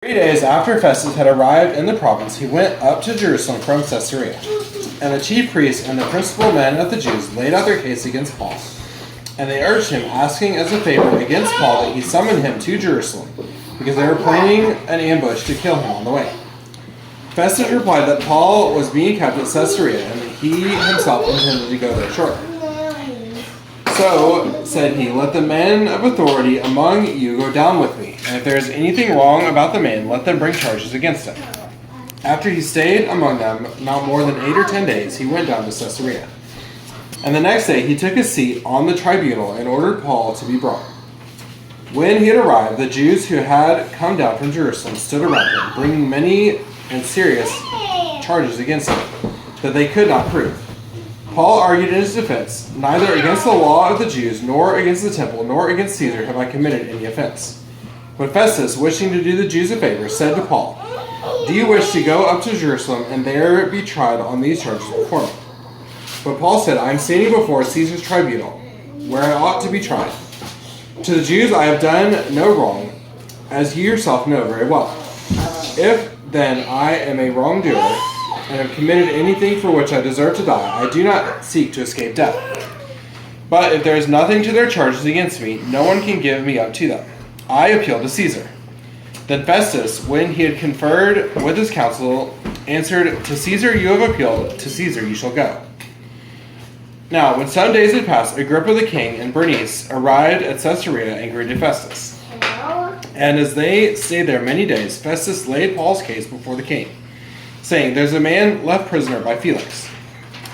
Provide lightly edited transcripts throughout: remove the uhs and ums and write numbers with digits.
3 days after Festus had arrived in the province, he went up to Jerusalem from Caesarea. And the chief priests and the principal men of the Jews laid out their case against Paul. And they urged him, asking as a favor against Paul that he summon him to Jerusalem, because they were planning an ambush to kill him on the way. Festus replied that Paul was being kept at Caesarea, and that he himself intended to go there shortly. So, said he, let the men of authority among you go down with me, and if there is anything wrong about the man, let them bring charges against him. After he stayed among them not more than 8 or 10 days, he went down to Caesarea. And the next day he took his seat on the tribunal and ordered Paul to be brought. When he had arrived, the Jews who had come down from Jerusalem stood around him, bringing many and serious charges against him that they could not prove. Paul argued in his defense, neither against the law of the Jews, nor against the temple, nor against Caesar have I committed any offense. But Festus, wishing to do the Jews a favor, said to Paul, do you wish to go up to Jerusalem and there be tried on these charges before me? But Paul said, I am standing before Caesar's tribunal, where I ought to be tried. To the Jews I have done no wrong, as you yourself know very well. If then I am a wrongdoer, and have committed anything for which I deserve to die, I do not seek to escape death. But if there is nothing to their charges against me, no one can give me up to them. I appeal to Caesar. Then Festus, when he had conferred with his council, answered, to Caesar you have appealed, to Caesar you shall go. Now, when some days had passed, Agrippa the king and Bernice arrived at Caesarea and greeted Festus. And as they stayed there many days, Festus laid Paul's case before the king, saying, there's a man left prisoner by Felix.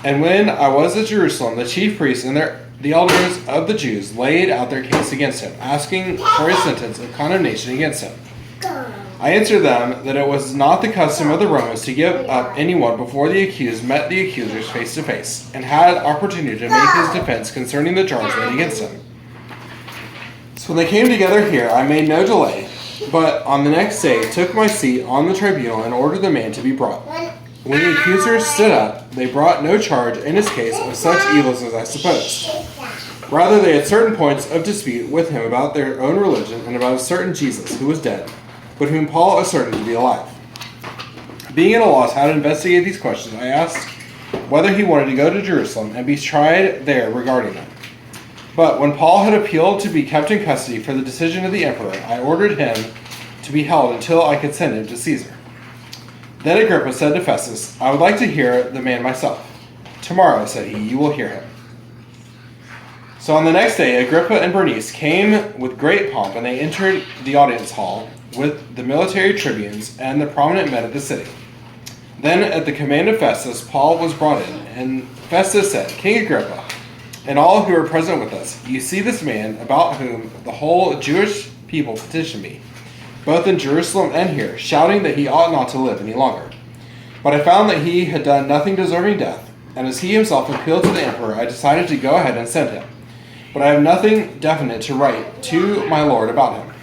And when I was at Jerusalem, the chief priests and the elders of the Jews laid out their case against him, asking for a sentence of condemnation against him. I answered them that it was not the custom of the Romans to give up anyone before the accused met the accusers face to face, and had opportunity to make his defense concerning the charge laid against him. So when they came together here, I made no delay, but on the next day took my seat on the tribunal and ordered the man to be brought. When the accusers stood up, they brought no charge in his case of such evils as I supposed. Rather, they had certain points of dispute with him about their own religion and about a certain Jesus who was dead, but whom Paul asserted to be alive. Being at a loss how to investigate these questions, I asked whether he wanted to go to Jerusalem and be tried there regarding them. But when Paul had appealed to be kept in custody for the decision of the emperor, I ordered him to be held until I could send him to Caesar. Then Agrippa said to Festus, I would like to hear the man myself. Tomorrow, said he, you will hear him. So on the next day, Agrippa and Bernice came with great pomp, and they entered the audience hall with the military tribunes and the prominent men of the city. Then, at the command of Festus, Paul was brought in, and Festus said, King Agrippa, and all who are present with us, you see this man about whom the whole Jewish people petitioned me, both in Jerusalem and here, shouting that he ought not to live any longer. But I found that he had done nothing deserving death, and as he himself appealed to the emperor, I decided to go ahead and send him. But I have nothing definite to write to my lord about him.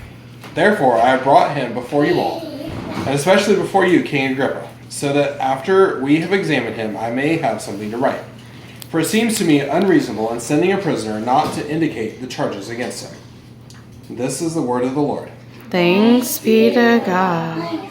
Therefore, I have brought him before you all, and especially before you, King Agrippa, so that after we have examined him, I may have something to write. For it seems to me unreasonable in sending a prisoner not to indicate the charges against him. This is the word of the Lord. Thanks be to God.